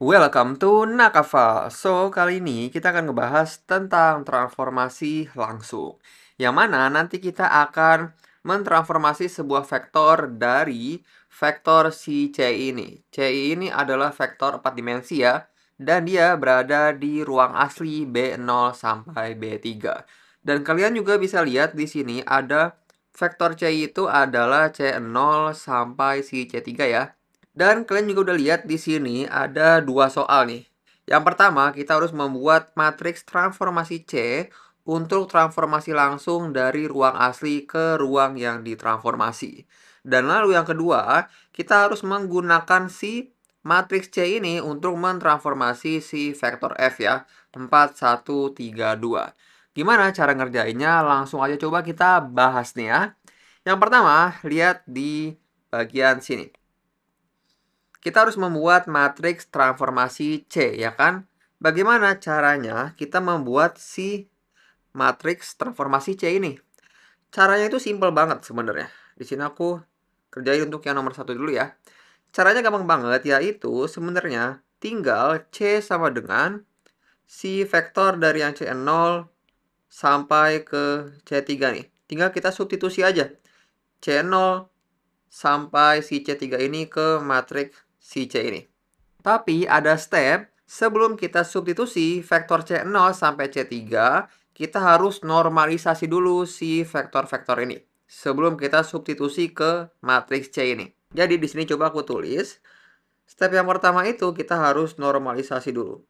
Welcome to Nakafal. So, kali ini kita akan ngebahas tentang transformasi langsung. Yang mana nanti kita akan mentransformasi sebuah vektor dari vektor si CI ini. CI ini adalah vektor 4 dimensi ya. Dan dia berada di ruang asli B0 sampai B3. Dan kalian juga bisa lihat di sini ada vektor CI itu adalah C0 sampai si C3 ya. Dan kalian juga udah lihat di sini ada dua soal nih. Yang pertama, kita harus membuat matriks transformasi C untuk transformasi langsung dari ruang asli ke ruang yang ditransformasi. Dan lalu yang kedua, kita harus menggunakan si matriks C ini untuk mentransformasi si vektor F ya. 4, 1, 3, 2. Gimana cara ngerjainnya? Langsung aja coba kita bahas nih ya. Yang pertama, lihat di bagian sini. Kita harus membuat matriks transformasi C, ya kan? Bagaimana caranya kita membuat si matriks transformasi C ini? Caranya itu simpel banget sebenarnya. Di sini aku kerjain untuk yang nomor 1 dulu ya. Caranya gampang banget, yaitu sebenarnya tinggal C sama dengan si vektor dari yang C0 sampai ke C3 nih. Tinggal kita substitusi aja. C0 sampai si C3 ini ke matriks si C ini. Tapi ada step sebelum kita substitusi vektor C0 sampai C3, kita harus normalisasi dulu si vektor-vektor ini sebelum kita substitusi ke matriks C ini. Jadi di sini coba aku tulis. Step yang pertama itu kita harus normalisasi dulu.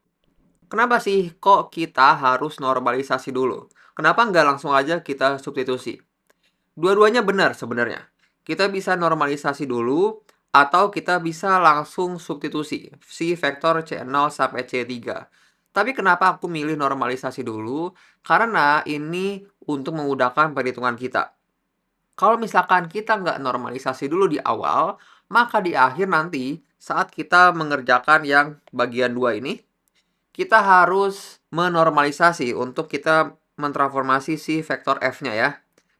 Kenapa sih kok kita harus normalisasi dulu? Kenapa nggak langsung aja kita substitusi? Dua-duanya benar sebenarnya. Kita bisa normalisasi dulu atau kita bisa langsung substitusi si vektor C0 sampai C3. Tapi kenapa aku milih normalisasi dulu? Karena ini untuk memudahkan perhitungan kita. Kalau misalkan kita nggak normalisasi dulu di awal, maka di akhir nanti saat kita mengerjakan yang bagian 2 ini, kita harus menormalisasi untuk kita mentransformasi si vektor F-nya ya.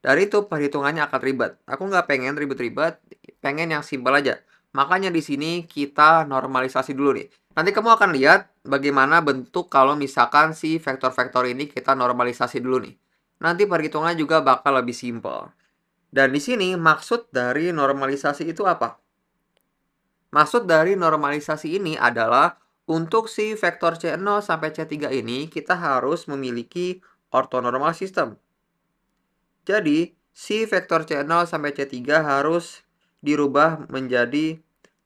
Dari itu perhitungannya akan ribet. Aku nggak pengen ribet-ribet, pengen yang simpel aja. Makanya di sini kita normalisasi dulu nih. Nanti kamu akan lihat bagaimana bentuk kalau misalkan si vektor-vektor ini kita normalisasi dulu nih. Nanti perhitungannya juga bakal lebih simpel. Dan di sini maksud dari normalisasi itu apa? Maksud dari normalisasi ini adalah untuk si vektor C0 sampai C3 ini kita harus memiliki ortonormal system. Jadi, si vektor C0 sampai C3 harus dirubah menjadi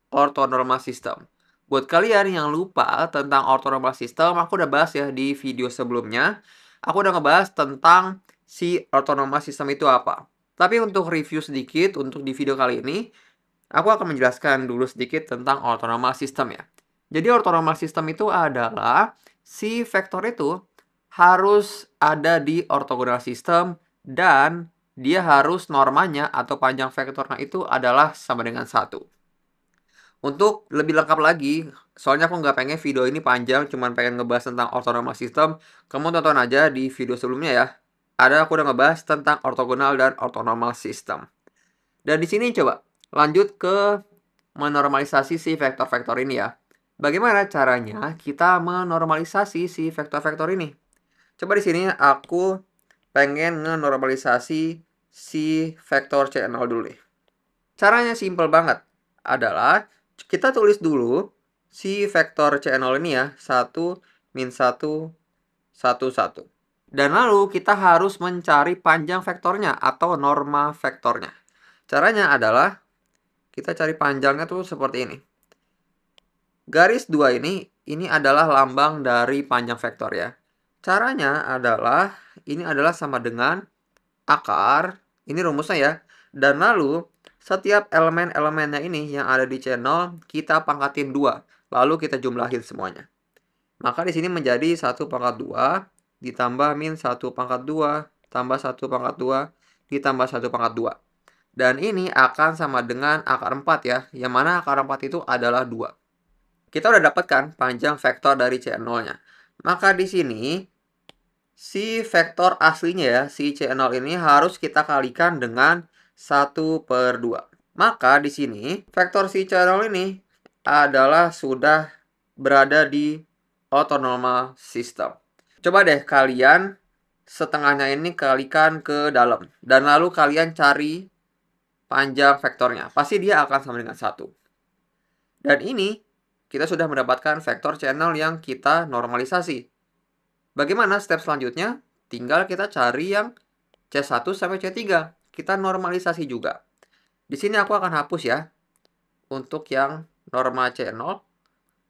ortonormal system. Buat kalian yang lupa tentang ortonormal system, aku udah bahas ya di video sebelumnya. Aku udah ngebahas tentang si ortonormal system itu apa. Tapi untuk review sedikit, untuk di video kali ini, aku akan menjelaskan dulu sedikit tentang orthonormal system ya. Jadi orthonormal system itu adalah si vektor itu harus ada di ortogonal system dan dia harus normanya atau panjang vektornya itu adalah sama dengan 1. Untuk lebih lengkap lagi, soalnya aku nggak pengen video ini panjang, cuman pengen ngebahas tentang orthonormal system, kamu tonton aja di video sebelumnya ya. Ada aku udah ngebahas tentang ortogonal dan orthonormal system. Dan di sini coba lanjut ke menormalisasi si vektor-vektor ini ya. Bagaimana caranya kita menormalisasi si vektor-vektor ini? Coba di sini aku pengen menormalisasi si vektor C0 dulu nih. Caranya simple banget. Adalah kita tulis dulu si vektor C0 ini ya. 1, min 1, 1, 1. Dan lalu kita harus mencari panjang vektornya atau norma vektornya. Caranya adalah kita cari panjangnya tuh seperti ini. Garis 2 ini adalah lambang dari panjang vektor ya. Caranya adalah, ini adalah sama dengan akar, ini rumusnya ya. Dan lalu, setiap elemen-elemennya ini yang ada di C0, kita pangkatin 2. Lalu kita jumlahin semuanya. Maka di sini menjadi 1 pangkat 2, ditambah min 1 pangkat 2, tambah 1 pangkat 2, ditambah 1 pangkat 2. Dan ini akan sama dengan akar 4 ya, yang mana akar 4 itu adalah 2. Kita udah dapatkan panjang vektor dari C0-nya. Maka di sini, si vektor aslinya ya, si C0 ini harus kita kalikan dengan 1/2. Maka di sini, vektor si C0 ini adalah sudah berada di autonomous system. Coba deh kalian setengahnya ini kalikan ke dalam. Dan lalu kalian cari panjang vektornya. Pasti dia akan sama dengan 1. Dan ini kita sudah mendapatkan vektor channel yang kita normalisasi. Bagaimana step selanjutnya? Tinggal kita cari yang C1 sampai C3. Kita normalisasi juga. Di sini aku akan hapus ya. Untuk yang norma C0.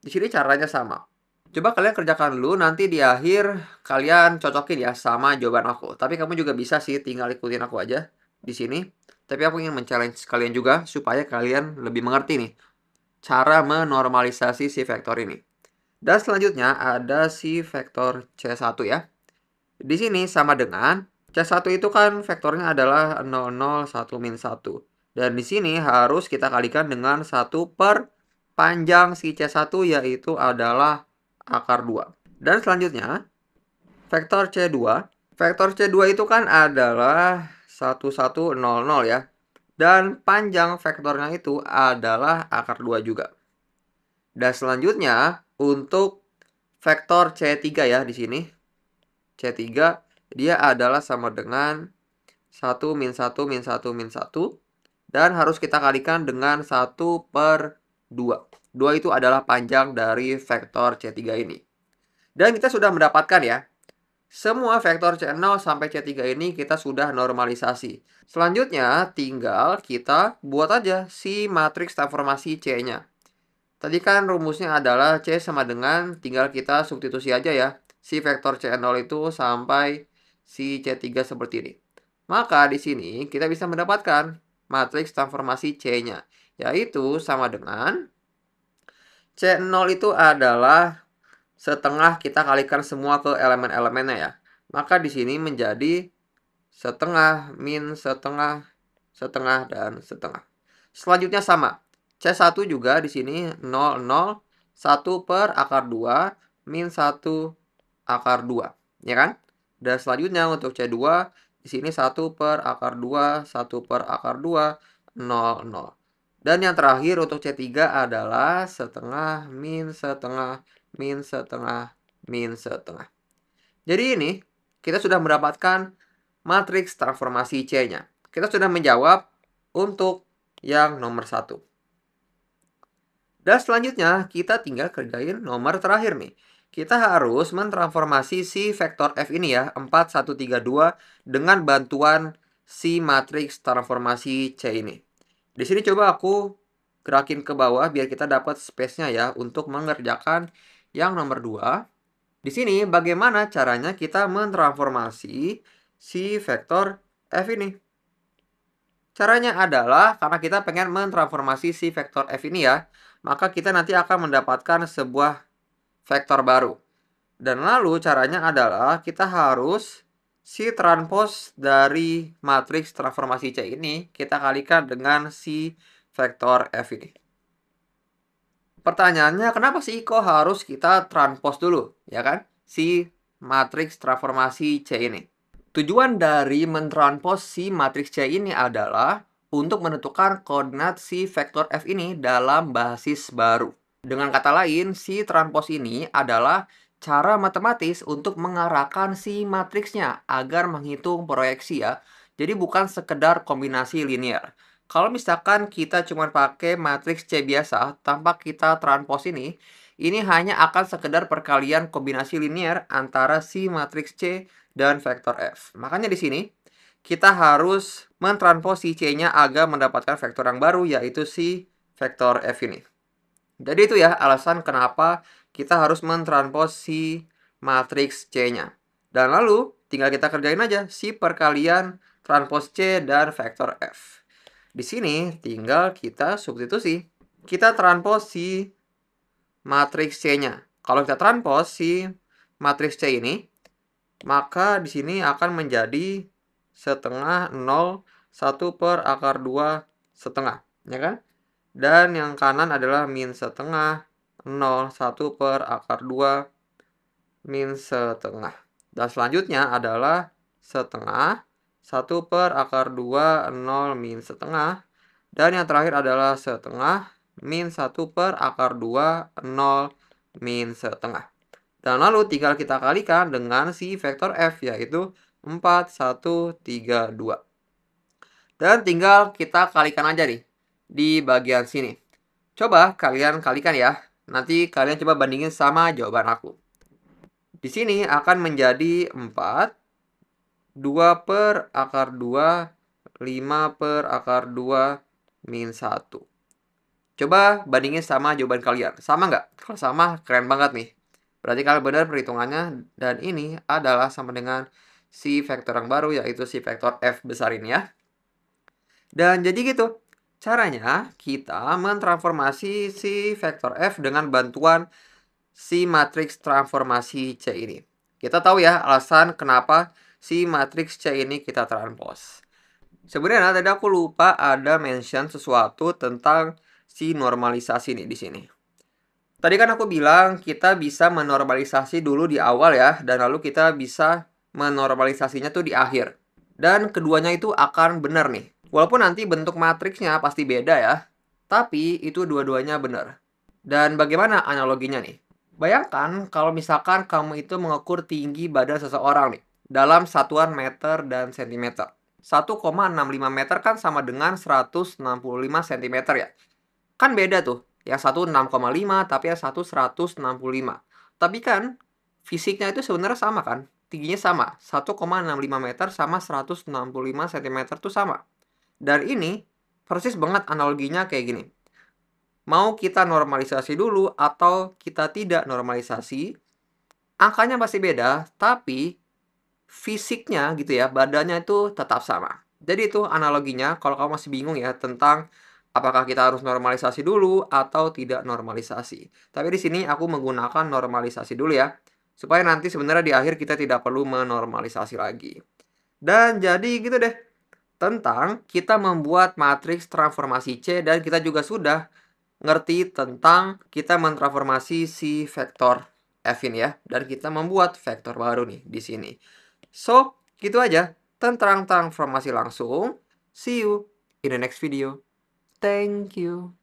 Di sini caranya sama. Coba kalian kerjakan dulu, nanti di akhir kalian cocokin ya sama jawaban aku. Tapi kamu juga bisa sih tinggal ikutin aku aja di sini. Tapi aku ingin men-challenge kalian juga supaya kalian lebih mengerti nih cara menormalisasi si vektor ini. Dan selanjutnya ada si vektor C1 ya. Di sini sama dengan C1 itu kan vektornya adalah 0, 0, 1, min 1. Dan di sini harus kita kalikan dengan 1 per panjang si C1 yaitu adalah akar 2. Dan selanjutnya, vektor C2. Vektor C2 itu kan adalah 1, 1, 0, 0 ya. Dan panjang vektornya itu adalah akar 2 juga. Dan selanjutnya, untuk vektor C3 ya di sini. C3, dia adalah sama dengan 1, min 1, min 1, min 1. Dan harus kita kalikan dengan 1 per 2. 2 itu adalah panjang dari vektor C3 ini. Dan kita sudah mendapatkan ya, semua vektor C0 sampai C3 ini kita sudah normalisasi. Selanjutnya, tinggal kita buat aja si matriks transformasi C-nya. Tadi kan rumusnya adalah C sama dengan, tinggal kita substitusi aja ya, si vektor C0 itu sampai si C3 seperti ini. Maka di sini kita bisa mendapatkan matriks transformasi C-nya, yaitu sama dengan C0 itu adalah setengah kita kalikan semua ke elemen-elemennya ya. Maka di sini menjadi setengah, min setengah, setengah, dan setengah. Selanjutnya sama. C1 juga di sini 0, 0, 1 per akar 2, min 1 akar 2. Ya kan? Dan selanjutnya untuk C2, di sini 1 per akar 2, 1 per akar 2, 0, 0. Dan yang terakhir untuk C3 adalah setengah, min setengah, min setengah, min setengah. Jadi ini kita sudah mendapatkan matriks transformasi C-nya. Kita sudah menjawab untuk yang nomor 1. Dan selanjutnya kita tinggal kerjain nomor terakhir nih. Kita harus mentransformasi si vektor F ini ya, 4, 1, 3, 2 dengan bantuan si matriks transformasi C ini. Di sini coba aku gerakin ke bawah biar kita dapat space-nya ya untuk mengerjakan yang nomor 2. Di sini bagaimana caranya kita mentransformasi si vektor F ini. Caranya adalah karena kita pengen mentransformasi si vektor F ini ya, maka kita nanti akan mendapatkan sebuah vektor baru. Dan lalu caranya adalah kita harus si transpos dari matriks transformasi C ini kita kalikan dengan si vektor F ini. Pertanyaannya, kenapa sih kok harus kita transpos dulu, ya kan? Si matriks transformasi C ini. Tujuan dari mentranspos si matriks C ini adalah untuk menentukan koordinat si vektor F ini dalam basis baru. Dengan kata lain, si transpos ini adalah cara matematis untuk mengarahkan si matriksnya agar menghitung proyeksi ya. Jadi bukan sekedar kombinasi linear. Kalau misalkan kita cuma pakai matriks C biasa tanpa kita transpos ini hanya akan sekedar perkalian kombinasi linear antara si matriks C dan vektor F. Makanya di sini kita harus mentranspos si C-nya agar mendapatkan vektor yang baru yaitu si vektor F ini. Jadi itu ya alasan kenapa kita harus mentranspos si matriks C-nya. Dan lalu tinggal kita kerjain aja si perkalian transpos C dan vektor F. Di sini tinggal kita substitusi. Kita transpos si matriks C-nya. Kalau kita transpos si matriks C ini, maka di sini akan menjadi setengah 0, 1 per akar 2 setengah. Ya kan? Dan yang kanan adalah min setengah, 0, 1 per akar 2 min setengah. Dan selanjutnya adalah setengah, 1 per akar 2, 0 min setengah. Dan yang terakhir adalah setengah, min 1 per akar 2, 0 min setengah. Dan lalu tinggal kita kalikan dengan si vektor F, yaitu 4, 1, 3, 2. Dan tinggal kita kalikan aja nih di bagian sini. Coba kalian kalikan ya. Nanti kalian coba bandingin sama jawaban aku. Di sini akan menjadi 4, 2 per akar 2, 5 per akar 2, min 1. Coba bandingin sama jawaban kalian. Sama nggak? Kalau sama, keren banget nih. Berarti kalian benar perhitungannya. Dan ini adalah sama dengan si vektor yang baru, yaitu si vektor F besar ini ya. Dan jadi gitu. Caranya kita mentransformasi si vektor F dengan bantuan si matriks transformasi C ini. Kita tahu ya alasan kenapa si matriks C ini kita transpose. Sebenarnya tadi aku lupa ada mention sesuatu tentang si normalisasi nih di sini. Tadi kan aku bilang kita bisa menormalisasi dulu di awal ya, dan lalu kita bisa menormalisasinya tuh di akhir. Dan keduanya itu akan benar nih. Walaupun nanti bentuk matriksnya pasti beda ya, tapi itu dua-duanya benar. Dan bagaimana analoginya nih? Bayangkan kalau misalkan kamu itu mengukur tinggi badan seseorang nih, dalam satuan meter dan sentimeter. 1,65 meter kan sama dengan 165 cm ya. Kan beda tuh. Yang satu 6,5 tapi yang satu 165. Tapi kan fisiknya itu sebenarnya sama kan? Tingginya sama. 1,65 meter sama 165 cm tuh sama. Dan ini persis banget analoginya kayak gini. Mau kita normalisasi dulu atau kita tidak normalisasi, angkanya pasti beda, tapi fisiknya gitu ya, badannya itu tetap sama. Jadi itu analoginya kalau kamu masih bingung ya tentang apakah kita harus normalisasi dulu atau tidak normalisasi. Tapi di sini aku menggunakan normalisasi dulu ya, supaya nanti sebenarnya di akhir kita tidak perlu menormalisasi lagi. Dan jadi gitu deh, tentang kita membuat matriks transformasi C, dan kita juga sudah ngerti tentang kita mentransformasi si vektor F ini ya, dan kita membuat vektor baru nih di sini. So, gitu aja tentang transformasi langsung. See you in the next video. Thank you.